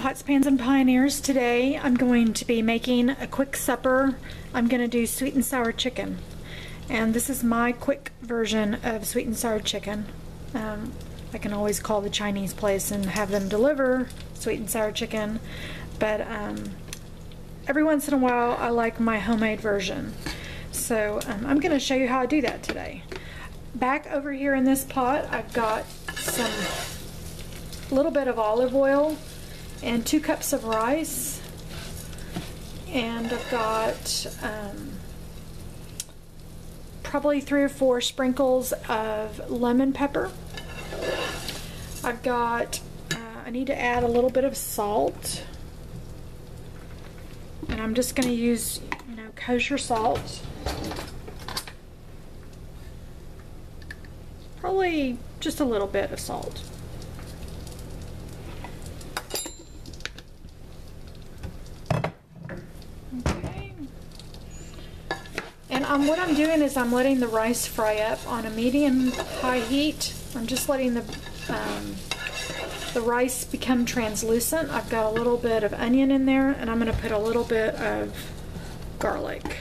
Pots, Pans, and Pioneers. Today I'm going to be making a quick supper. I'm going to do sweet and sour chicken. And this is my quick version of sweet and sour chicken. I can always call the Chinese place and have them deliver sweet and sour chicken. But every once in a while I like my homemade version. So I'm going to show you how I do that today. Back over here in this pot I've got some little bit of olive oil and 2 cups of rice, and I've got probably 3 or 4 sprinkles of lemon pepper. I've got I need to add a little bit of salt, and I'm just going to use, you know, kosher salt. Probably just a little bit of salt. Okay. And what I'm doing is I'm letting the rice fry up on a medium-high heat. I'm just letting the rice become translucent. I've got a little bit of onion in there, and I'm going to put a little bit of garlic.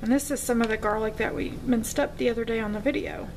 And this is some of the garlic that we minced up the other day on the video.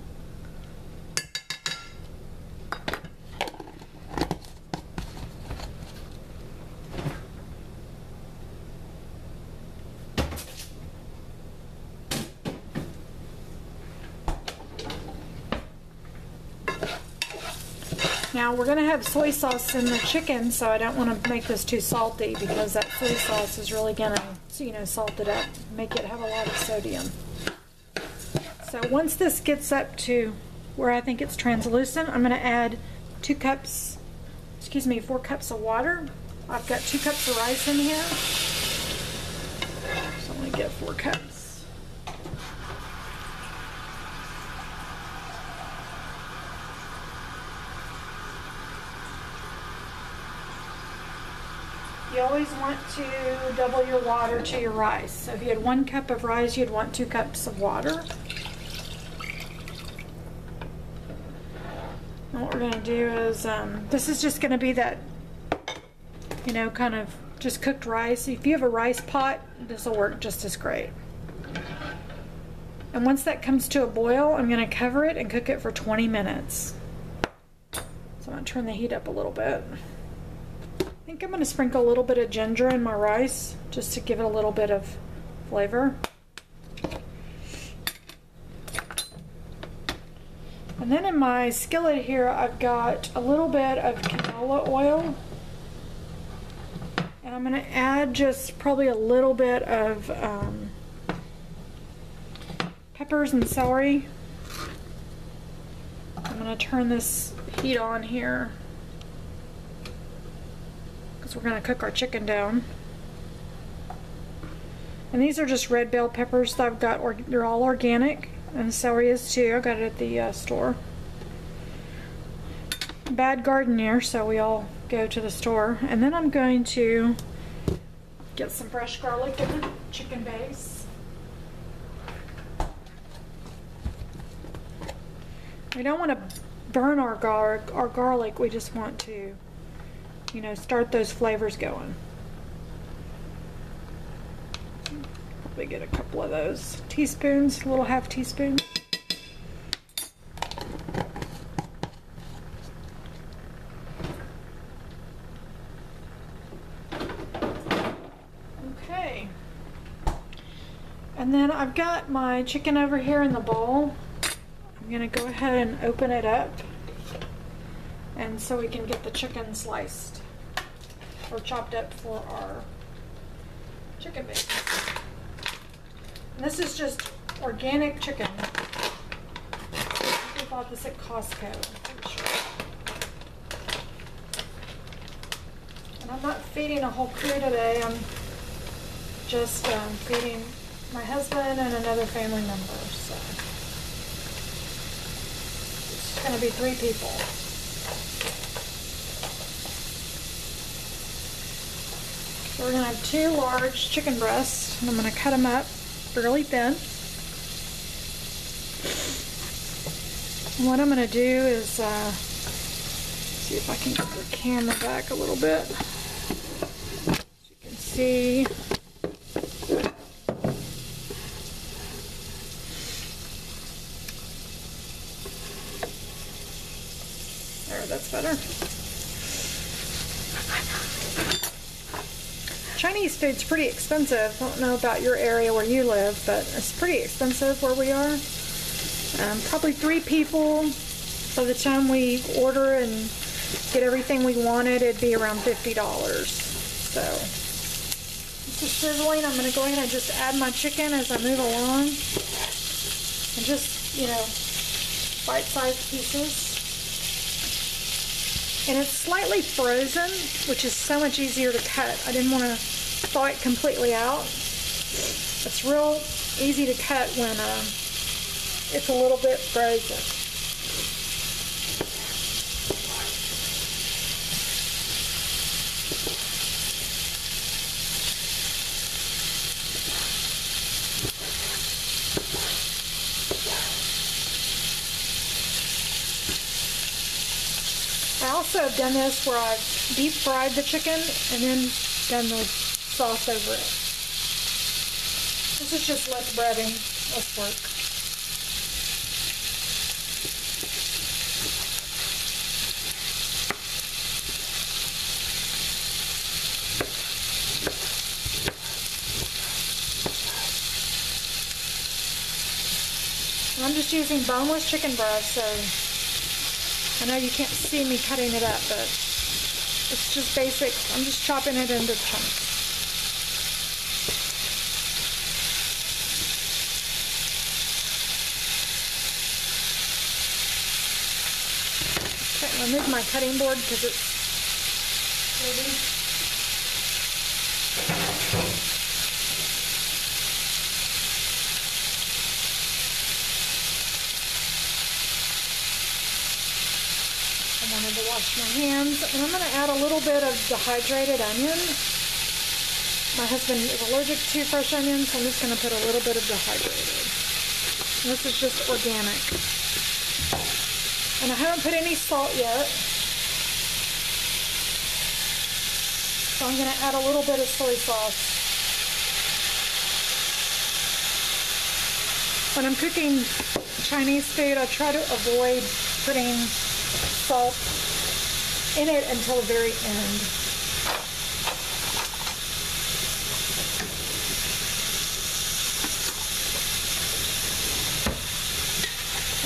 Now we're going to have soy sauce in the chicken, so I don't want to make this too salty, because that soy sauce is really going to, you know, salt it up, make it have a lot of sodium. So once this gets up to where I think it's translucent, I'm going to add 4 cups of water. I've got 2 cups of rice in here, so I'm going to get 4 cups. You always want to double your water to your rice. So if you had 1 cup of rice, you'd want 2 cups of water. And what we're going to do is, this is just going to be that, you know, kind of just cooked rice. If you have a rice pot, this will work just as great. And once that comes to a boil, I'm going to cover it and cook it for 20 minutes. So I'm going to turn the heat up a little bit. I think I'm going to sprinkle a little bit of ginger in my rice just to give it a little bit of flavor. And then in my skillet here I've got a little bit of canola oil, and I'm going to add just probably a little bit of peppers and celery. I'm going to turn this heat on here, we're going to cook our chicken down. And these are just red bell peppers that I've got, they're all organic, and celery is too. I got it at the store. Bad garden year, so we all go to the store. And then I'm going to get some fresh garlic in the chicken base. We don't want to burn our garlic, we just want to, you know, start those flavors going. Probably get a couple of those teaspoons, a little half teaspoon. Okay. And then I've got my chicken over here in the bowl. I'm going to go ahead and open it up, and so we can get the chicken sliced or chopped up for our chicken base. And this is just organic chicken. We bought this at Costco, I'm pretty sure. And I'm not feeding a whole crew today. I'm just feeding my husband and another family member. So it's going to be 3 people. So we're going to have 2 large chicken breasts, and I'm going to cut them up fairly thin. And what I'm going to do is See if I can get the camera back a little bit. As you can see. There, that's better. Chinese food's pretty expensive. I don't know about your area where you live, but it's pretty expensive where we are. Probably 3 people. By the time we order and get everything we wanted, it'd be around $50. So this is sizzling. I'm going to go ahead and just add my chicken as I move along. And just, you know, bite-sized pieces. And it's slightly frozen, which is so much easier to cut. I didn't want to thaw it completely out. It's real easy to cut when it's a little bit frozen. I also have done this where I've deep fried the chicken and then done the sauce over it. This is just less breading, less work. And I'm just using boneless chicken breast, so I know you can't see me cutting it up, but it's just basic. I'm just chopping it into chunks. Okay, I'm going to move my cutting board because it's dirty. I wanted to wash my hands, and I'm going to add a little bit of dehydrated onion. My husband is allergic to fresh onions, so I'm just going to put a little bit of dehydrated. And this is just organic. And I haven't put any salt yet, so I'm going to add a little bit of soy sauce. When I'm cooking Chinese food, I try to avoid putting salt in it until the very end.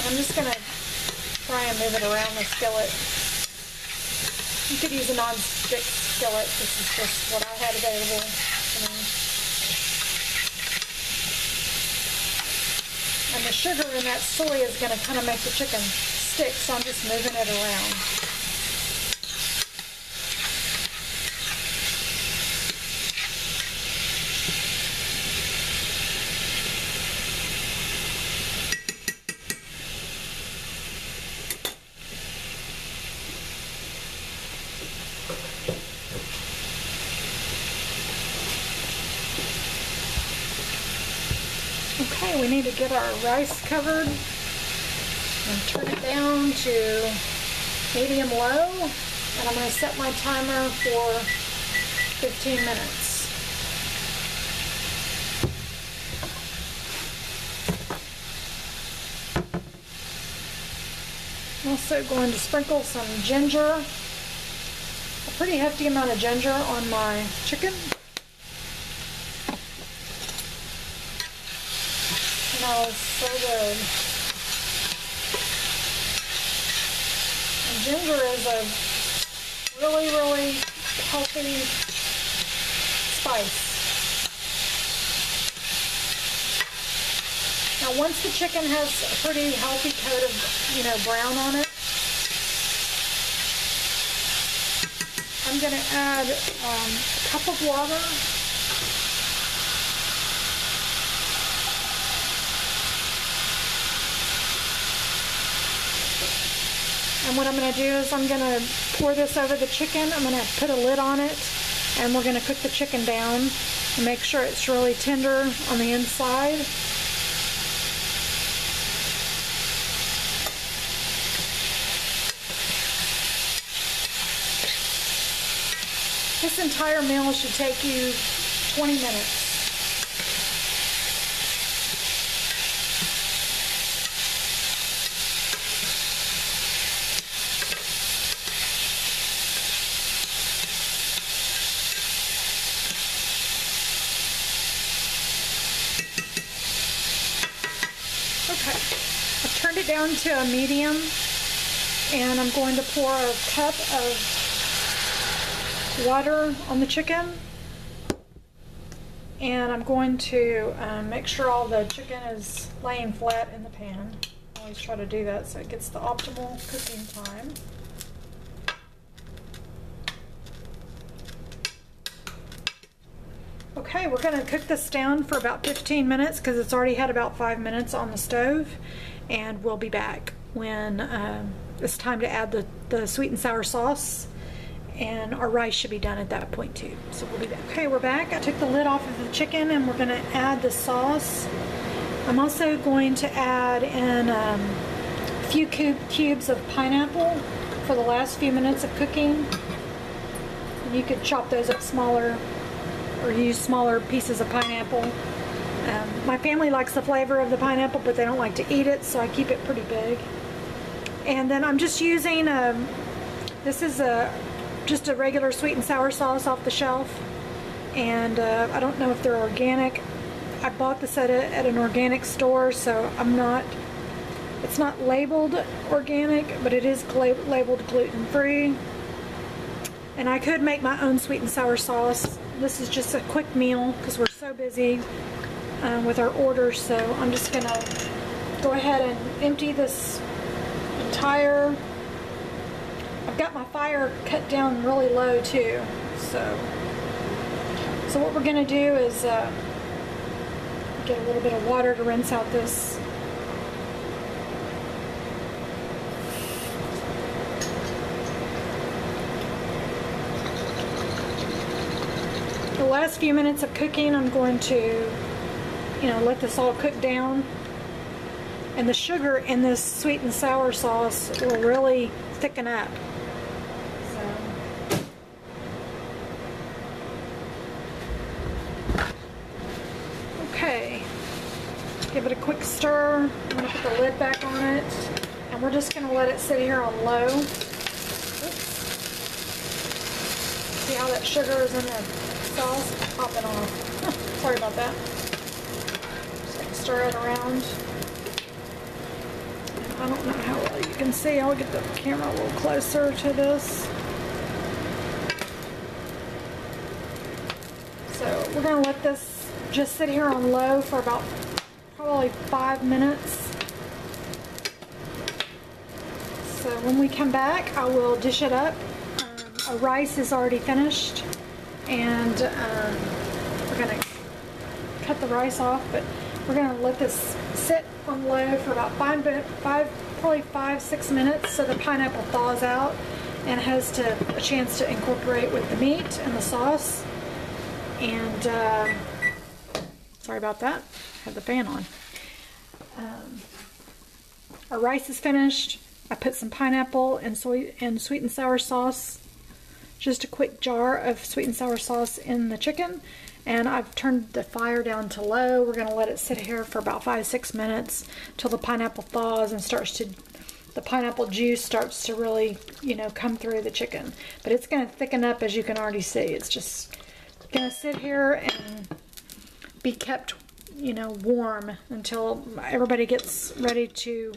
I'm just going to try and move it around the skillet. You could use a non-stick skillet. This is just what I had available to me. And the sugar in that soy is going to kind of make the chicken stick, so I'm just moving it around. Okay, we need to get our rice covered and turn it down to medium low, and I'm going to set my timer for 15 minutes. I'm also going to sprinkle some ginger, a pretty hefty amount of ginger on my chicken. Smells so good. And ginger is a really, really healthy spice. Now once the chicken has a pretty healthy coat of, brown on it, I'm going to add a cup of water. And what I'm going to do is I'm going to pour this over the chicken. I'm going to put a lid on it, and we're going to cook the chicken down and make sure it's really tender on the inside. This entire meal should take you 20 minutes. Okay, I've turned it down to a medium, and I'm going to pour a cup of water on the chicken, and I'm going to make sure all the chicken is laying flat in the pan. I always try to do that so it gets the optimal cooking time. Okay, we're going to cook this down for about 15 minutes because it's already had about 5 minutes on the stove, and we'll be back when it's time to add the sweet and sour sauce, and our rice should be done at that point too. So we'll be back. Okay, we're back. I took the lid off of the chicken and we're going to add the sauce. I'm also going to add in a few cubes of pineapple for the last few minutes of cooking. And you could chop those up smaller or use smaller pieces of pineapple. My family likes the flavor of the pineapple, but they don't like to eat it, so I keep it pretty big. And then I'm just using, this is just a regular sweet and sour sauce off the shelf. And I don't know if they're organic. I bought this at an organic store, so it's not labeled organic, but it is labeled gluten-free. And I could make my own sweet and sour sauce. This is just a quick meal because we're so busy with our orders, so I'm just gonna go ahead and empty this entire. I've got my fire cut down really low too, so what we're gonna do is get a little bit of water to rinse out this. The last few minutes of cooking, I'm going to, let this all cook down. And the sugar in this sweet and sour sauce will really thicken up. Okay, give it a quick stir. I'm going to put the lid back on it, and we're just going to let it sit here on low. Oops. See how that sugar is in the sauce? Popping off. Sorry about that. Just going to stir it around. I don't know how well you can see. I'll get the camera a little closer to this. So we're going to let this just sit here on low for about probably 5 minutes. So when we come back, I will dish it up. Our rice is already finished, and we're going to cut the rice off, but we're going to let this sit on low for about probably 5-6 minutes so the pineapple thaws out and has a chance to incorporate with the meat and the sauce. And sorry about that, I have the fan on. Our rice is finished. I put some pineapple and sweet and sour sauce, just a quick jar of sweet and sour sauce in the chicken, and I've turned the fire down to low. We're going to let it sit here for about 5-6 minutes till the pineapple thaws and the pineapple juice starts to really, come through the chicken. But it's going to thicken up, as you can already see. It's just going to sit here and be kept, warm until everybody gets ready to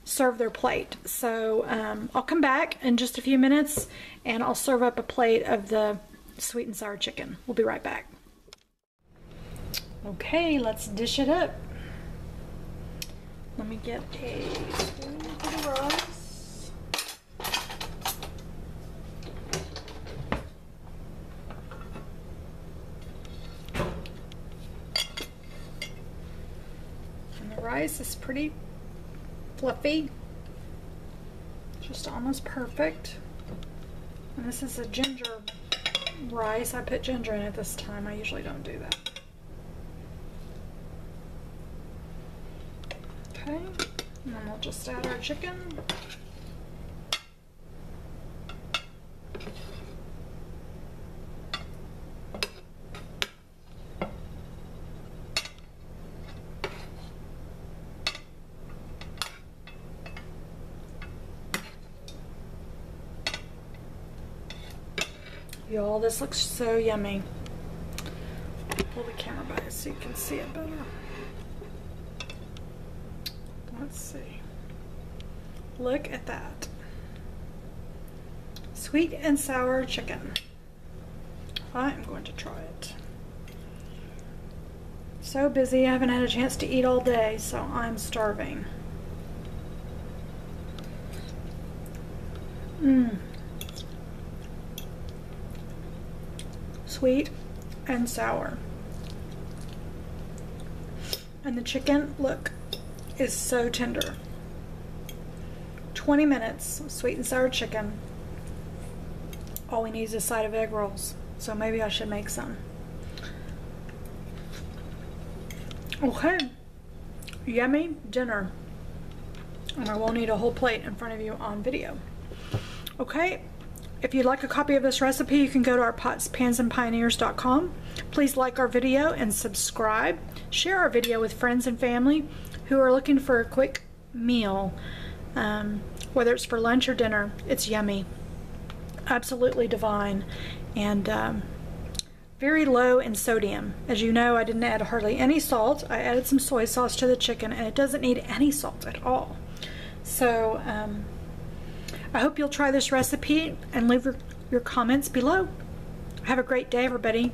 serve their plate. So I'll come back in just a few minutes and I'll serve up a plate of the sweet and sour chicken. We'll be right back. Okay, let's dish it up. Let me get a spoon for the rice. And the rice is pretty fluffy, just almost perfect. And this is a ginger rice. I put ginger in it this time. I usually don't do that. Okay, and then we'll just add our chicken. Y'all, this looks so yummy. Pull the camera back so you can see it better. Let's see. Look at that. Sweet and sour chicken. I am going to try it. So busy, I haven't had a chance to eat all day, so I'm starving. Sweet and sour. And the chicken, look, is so tender. 20 minutes of sweet and sour chicken. All we need is a side of egg rolls. So maybe I should make some. Okay. Yummy dinner. And I won't eat a whole plate in front of you on video. Okay. If you'd like a copy of this recipe, you can go to our potspansandpioneers.com. Please like our video and subscribe. Share our video with friends and family who are looking for a quick meal, whether it's for lunch or dinner. It's yummy. Absolutely divine. And very low in sodium. As you know, I didn't add hardly any salt. I added some soy sauce to the chicken, and it doesn't need any salt at all. So I hope you'll try this recipe and leave your comments below. Have a great day, everybody.